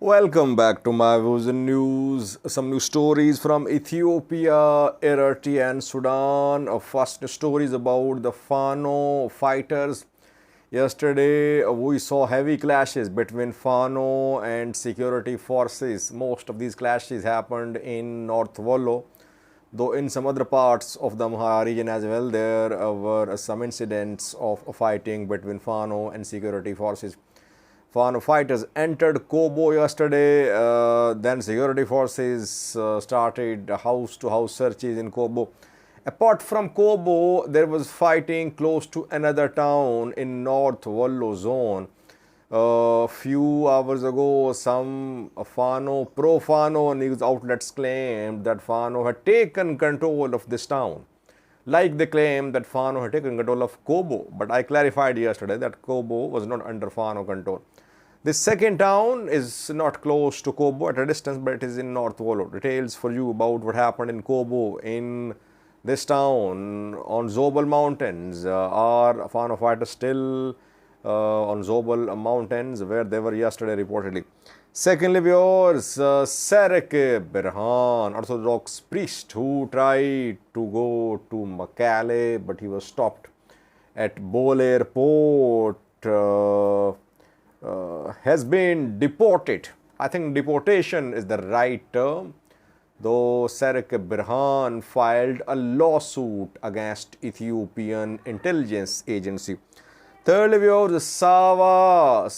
Welcome back to my views and news. Some new stories from Ethiopia, Eritrea and Sudan. First stories about the Fano fighters. Yesterday we saw heavy clashes between Fano and security forces. Most of these clashes happened in North Wollo, though in some other parts of the Muja region as well there were some incidents of fighting between Fano and security forces. Fano fighters entered Kobo yesterday. Then security forces started house-to-house searches in Kobo. Apart from Kobo, there was fighting close to another town in North Wollo zone. A few hours ago, some pro-Fano news outlets claimed that Fano had taken control of this town. Like they claimed that Fano had taken control of Kobo, but I clarified yesterday that Kobo was not under Fano control. This second town is not close to Kobo at a distance, but it is in North Wollo. Details for you about what happened in Kobo in this town on Zobel Mountains. Are Fano fighters still on Zobel Mountains where they were yesterday reportedly? Secondly, viewers, Sereke Berhan, Orthodox priest who tried to go to Makale, but he was stopped at Bole airport. Has been deported. I think deportation is the right term, though Sereke Berhan filed a lawsuit against Ethiopian intelligence agency. Thirdly, viewers, Sawa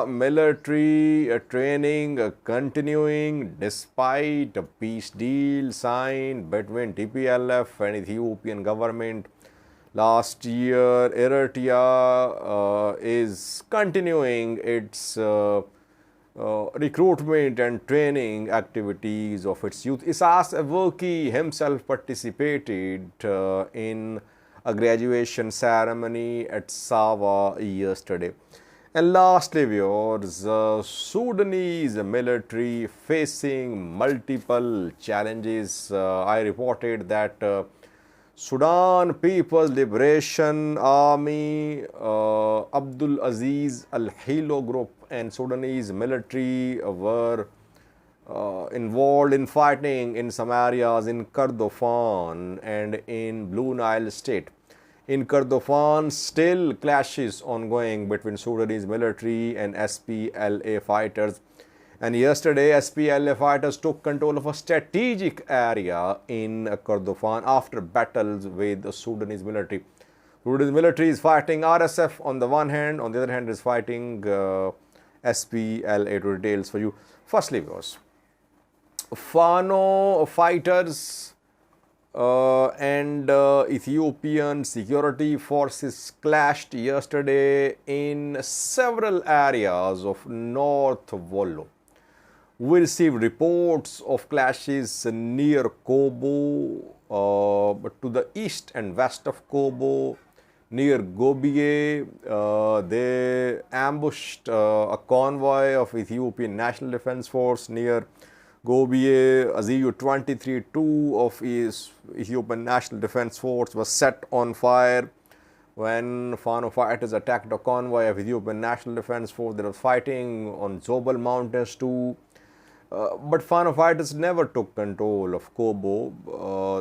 military training continuing despite a peace deal signed between TPLF and Ethiopian government. Last year, Eritrea is continuing its recruitment and training activities of its youth. Isas Evoki himself participated in a graduation ceremony at Sawa yesterday. And lastly, viewers, Sudanese military facing multiple challenges. I reported that Sudan People's Liberation Army, Abdul Aziz Al-Hilo Group and Sudanese military were involved in fighting in some areas in Kordofan and in Blue Nile State. In Kordofan, still clashes ongoing between Sudanese military and SPLA fighters. And yesterday, SPLA fighters took control of a strategic area in Kordofan after battles with the Sudanese military. Sudanese military is fighting RSF on the one hand, on the other hand is fighting SPLA. Details for you. Firstly, viewers, Fano fighters and Ethiopian security forces clashed yesterday in several areas of North Wollo. We received reports of clashes near Kobo, but to the east and west of Kobo, near Gobiye. They ambushed a convoy of Ethiopian National Defense Force near Gobiye. A Zu-23-2 of Ethiopian National Defense Force was set on fire when Fano fighters attacked a convoy of Ethiopian National Defense Force. They were fighting on Zobel Mountains too. But Fano fighters never took control of Kobo,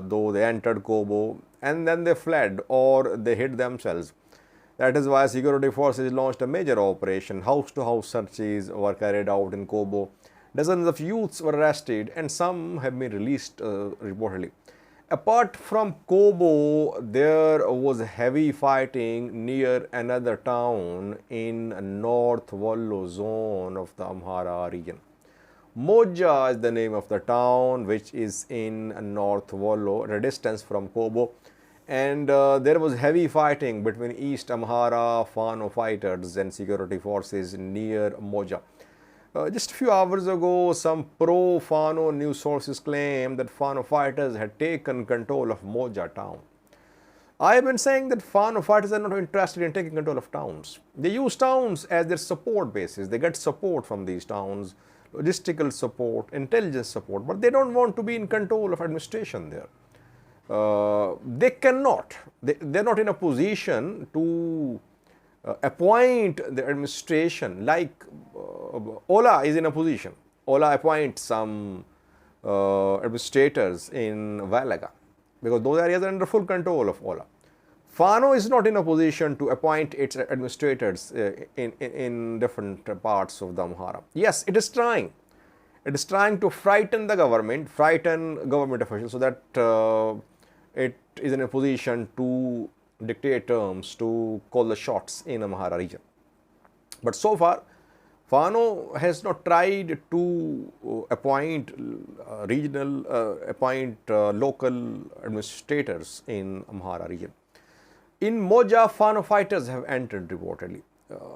though they entered Kobo and then they fled or they hid themselves. That is why security forces launched a major operation. House-to-house searches were carried out in Kobo. Dozens of youths were arrested and some have been released reportedly. Apart from Kobo, there was heavy fighting near another town in North Wollo zone of the Amhara region. Muja is the name of the town, which is in North Wollo, at a distance from Kobo. And there was heavy fighting between East Amhara Fano fighters and security forces near Muja. Just a few hours ago, some pro-Fano news sources claimed that Fano fighters had taken control of Muja town. I have been saying that Fano fighters are not interested in taking control of towns. They use towns as their support bases. They get support from these towns, logistical support, intelligence support, but they don't want to be in control of administration there. They cannot. They're not in a position to appoint the administration like Ola is in a position. Ola appoints some administrators in Valaga because those areas are under full control of Ola. Fano is not in a position to appoint its administrators in different parts of the Amhara. Yes, it is trying. It is trying to frighten the government, frighten government officials so that it is in a position to dictate terms, to call the shots in Amhara region. But so far, Fano has not tried to appoint local administrators in Amhara region. In Muja, Fano fighters have entered reportedly,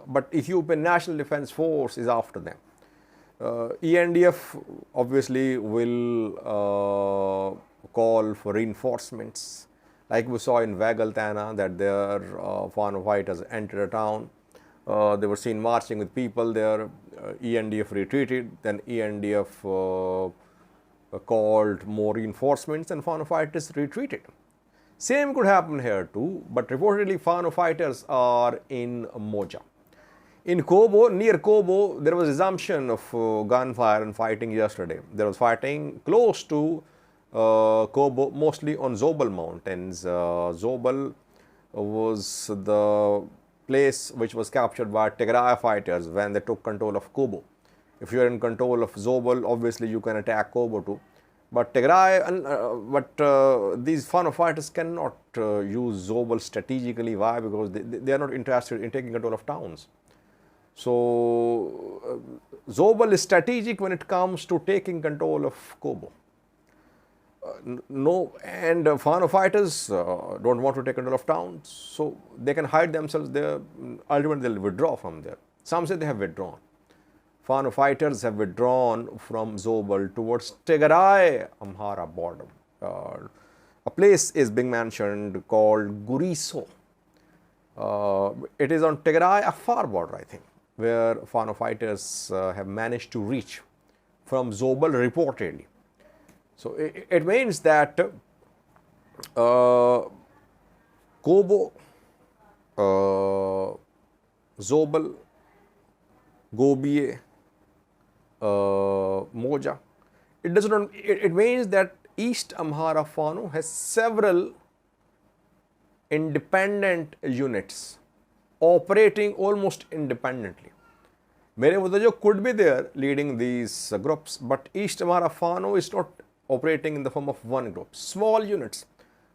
but Ethiopian National Defense Force is after them. ENDF obviously will call for reinforcements, like we saw in Vagaltana that their Fano fighters entered a town. They were seen marching with people there. ENDF retreated, then ENDF called more reinforcements and Fano fighters retreated. Same could happen here too, but reportedly Fano fighters are in Muja. In Kobo, near Kobo, there was resumption of gunfire and fighting yesterday. There was fighting close to Kobo, mostly on Zobel mountains. Zobel was the place which was captured by Tigray fighters when they took control of Kobo. If you are in control of Zobel, obviously you can attack Kobo too. But Tigray, these Fano fighters cannot use Zobel strategically. Why? Because they are not interested in taking control of towns. So Zobel is strategic when it comes to taking control of Kobo. And Fano fighters don't want to take control of towns, so they can hide themselves there. Ultimately, they'll withdraw from there. Some say they have withdrawn. Fano fighters have withdrawn from Zobel towards Tigray Amhara border. A place is being mentioned called Guriso. It is on Tigray Afar border, I think, where Fano fighters have managed to reach from Zobel reportedly. So it means that Kobo, Zobel, Gobiye, Muja. It means that East Amhara Fano has several independent units operating almost independently. Mere Mudajo could be there leading these groups, but East Amhara Fano is not operating in the form of one group. Small units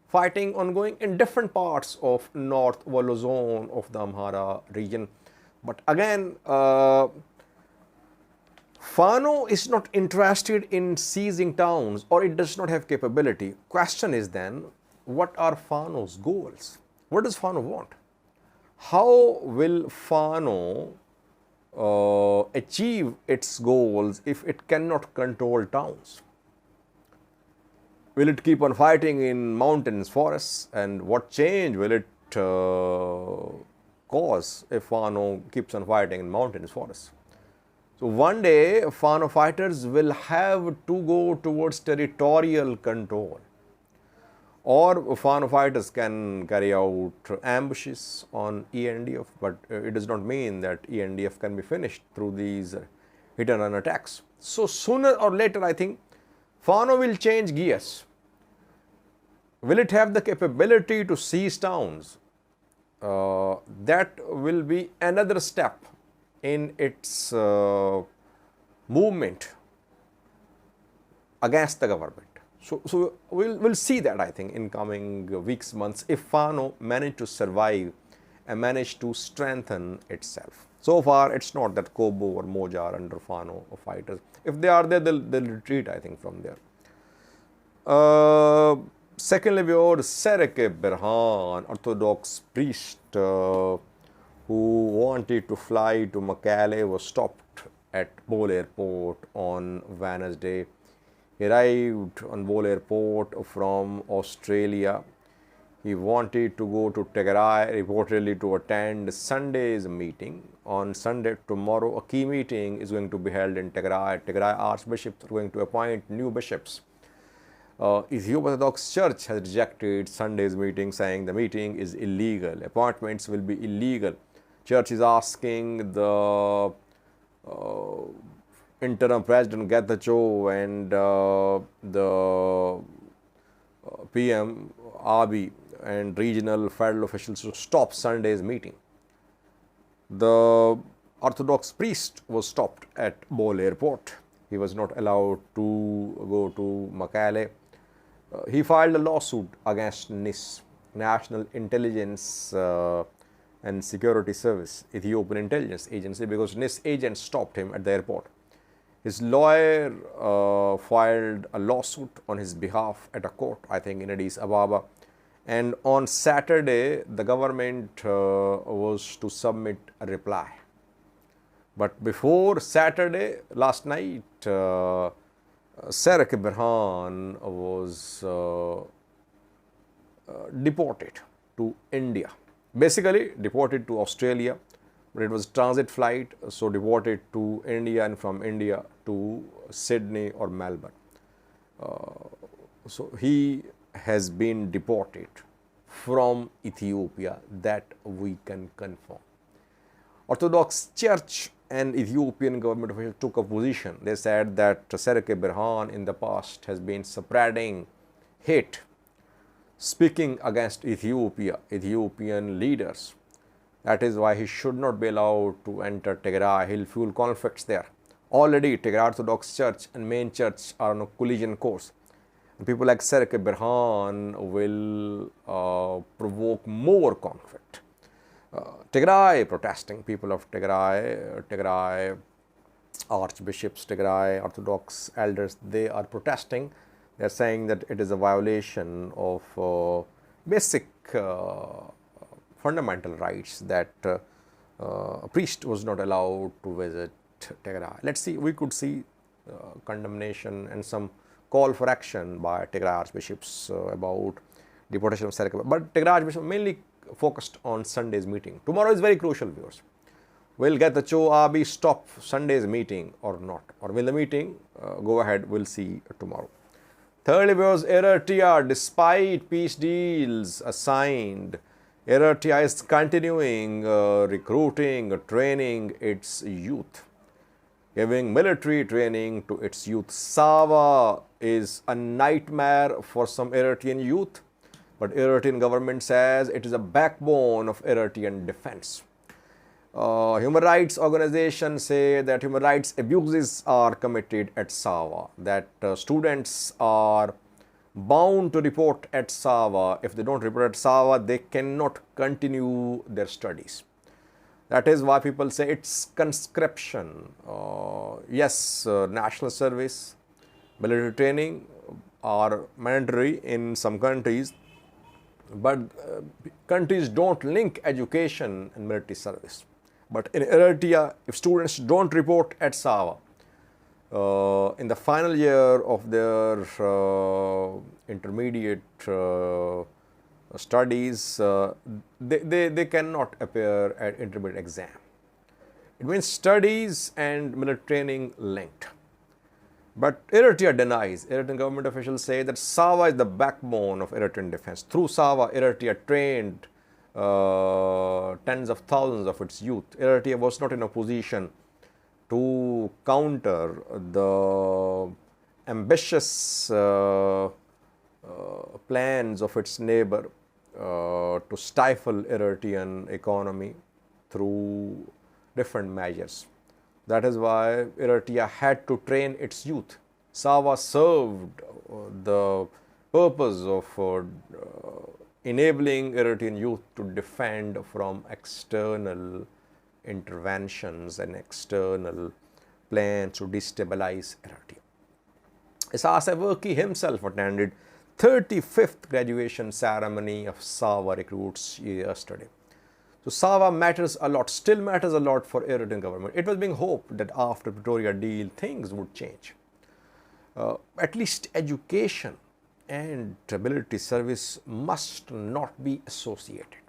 fighting ongoing in different parts of North Wollo zone of the Amhara region. But again, Fano is not interested in seizing towns, or it does not have capability. Question is then, what are Fano's goals? What does Fano want? How will Fano achieve its goals if it cannot control towns? Will it keep on fighting in mountains, forests? And what change will it cause if Fano keeps on fighting in mountains, forests? So one day, Fano fighters will have to go towards territorial control. Or Fano fighters can carry out ambushes on ENDF, but it does not mean that ENDF can be finished through these hit and run attacks. So sooner or later, I think, Fano will change gears. Will it have the capability to seize towns? That will be another step in its movement against the government. So we'll see that, I think, in coming weeks, months, if Fano manage to survive and manage to strengthen itself. So far, it's not that Kobo or Muja are under Fano fighters. If they are there, they'll retreat, I think, from there. Secondly, we have Sereke Berhan, Orthodox priest who wanted to fly to Mekelle, was stopped at Wollo airport on Wednesday. He arrived on Wollo airport from Australia. He wanted to go to Tigray, reportedly to attend Sunday's meeting. On Sunday, tomorrow, a key meeting is going to be held in Tigray. Tigray archbishops are going to appoint new bishops. Ethiopian Orthodox Church has rejected Sunday's meeting, saying the meeting is illegal. Appointments will be illegal. Church is asking the interim President Getachew and the PM Abiy and regional federal officials to stop Sunday's meeting. The Orthodox priest was stopped at Bole airport. He was not allowed to go to Mekelle. He filed a lawsuit against NIS, National Intelligence and Security Service, Ethiopian Intelligence Agency, because NIS agents stopped him at the airport. His lawyer filed a lawsuit on his behalf at a court, I think in Addis Ababa. And on Saturday, the government was to submit a reply. But before Saturday, last night, Sereke Berhan was deported to India. Basically, deported to Australia, but it was transit flight, so deported to India and from India to Sydney or Melbourne. So he has been deported from Ethiopia, that we can confirm. Orthodox Church and Ethiopian government officials took a position. They said that Sereke Berhan in the past has been spreading hate, speaking against Ethiopian leaders. That is why he should not be allowed to enter Tigray. He'll fuel conflicts there. Already Tigray Orthodox Church and main church are on a collision course. And people like Sereke Berhan will provoke more conflict. Tigray protesting, people of Tigray archbishops, Tigray Orthodox elders, they are protesting. They are saying that it is a violation of basic fundamental rights, that a priest was not allowed to visit Tigray. Let's see, we could see condemnation and some call for action by Tigray archbishops about deportation of Sereke. But Tigray archbishop mainly focused on Sunday's meeting. Tomorrow is very crucial, viewers. Will Getachew Abiy stop Sunday's meeting or not? Or will the meeting go ahead? We'll see tomorrow. Thirdly, viewers, Eritrea, despite peace deals signed, Eritrea is continuing recruiting, training its youth, giving military training to its youth. Sawa is a nightmare for some Eritrean youth, but Eritrean government says it is a backbone of Eritrean defense. Human rights organizations say that human rights abuses are committed at Sawa, that students are bound to report at Sawa. If they don't report at Sawa, they cannot continue their studies. That is why people say it's conscription. Yes, national service, military training are mandatory in some countries, but countries don't link education and military service. But in Eritrea, if students don't report at Sawa in the final year of their intermediate studies, they cannot appear at intermediate exam. It means studies and military training linked. But Eritrea denies. Eritrean government officials say that Sawa is the backbone of Eritrean defense. Through Sawa, Eritrea trained tens of thousands of its youth. Eritrea was not in a position to counter the ambitious plans of its neighbor to stifle Eritrean economy through different measures. That is why Eritrea had to train its youth. Sawa served the purpose of enabling Eritrean youth to defend from external interventions and external plans to destabilize Eritrea. Sereke himself attended 35th graduation ceremony of Sawa recruits yesterday. So Sawa matters a lot, still matters a lot for Eritrean government. It was being hoped that after Pretoria deal, things would change. At least education and military service must not be associated.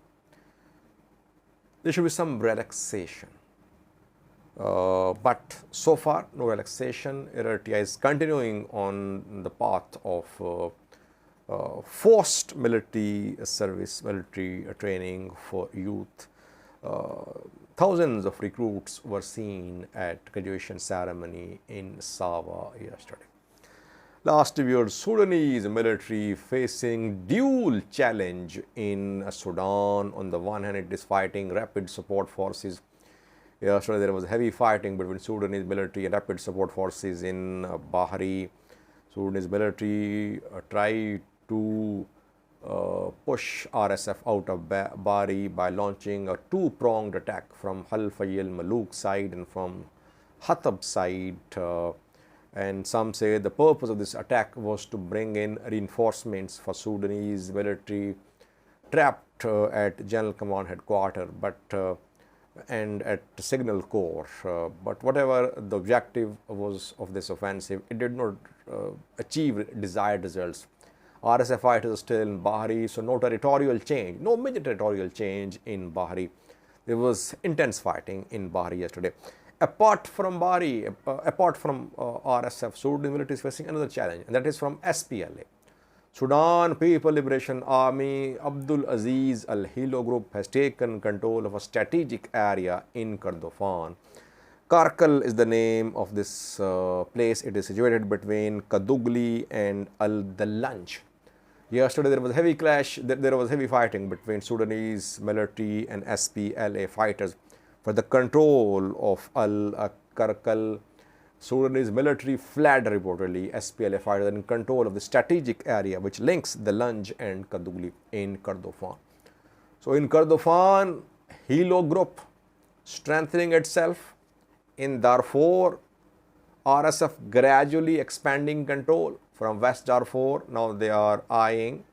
There should be some relaxation. But so far, no relaxation. Eritrea is continuing on the path of forced military service, military training for youth. Thousands of recruits were seen at graduation ceremony in Sawa yesterday. Last year, Sudanese military facing dual challenge in Sudan. On the one hand, it is fighting rapid support forces. Yesterday, there was heavy fighting between Sudanese military and rapid support forces in Bahri. Sudanese military tried to push RSF out of Bahri by launching a two-pronged attack from Halfay al-Maluk side and from Hatab side. And some say the purpose of this attack was to bring in reinforcements for Sudanese military trapped at General Command Headquarters and at Signal Corps. But whatever the objective was of this offensive, it did not achieve desired results. RSF fighters are still in Bahri, so no territorial change, no major territorial change in Bahri. There was intense fighting in Bahri yesterday. Apart from Bahri, apart from RSF, Sudan military is facing another challenge, and that is from SPLA. Sudan People Liberation Army Abdul Aziz al-Hilo group has taken control of a strategic area in Kordofan. Karkal is the name of this place. It is situated between Kadugli and Al-Dalanj. Yesterday there was a heavy clash, there was heavy fighting between Sudanese military and SPLA fighters for the control of Al-Karkal. Sudanese military fled reportedly. SPLA fighters are in control of the strategic area which links the Lanj and Kadugli in Kordofan. So in Kordofan, Hilo group strengthening itself. In Darfur, RSF gradually expanding control from West Darfur. Now they are eyeing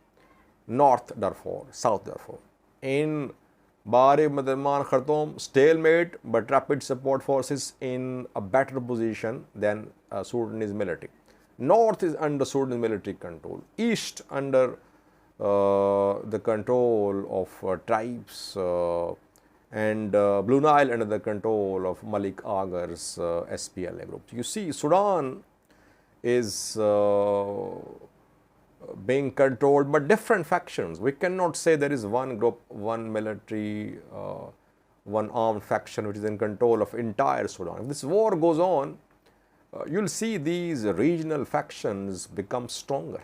North Darfur, South Darfur. In Bahri Madarman Khartoum, stalemate, but rapid support forces in a better position than Sudanese military. North is under Sudanese military control. East under the control of tribes and Blue Nile under the control of Malik Agar's SPLA group. You see, Sudan is being controlled by different factions. We cannot say there is one group, one military, one armed faction which is in control of entire Sudan. If this war goes on, you'll see these regional factions become stronger,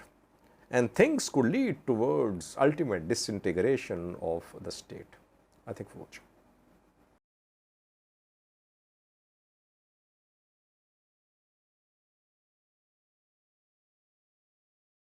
and things could lead towards ultimate disintegration of the state. I think for watching.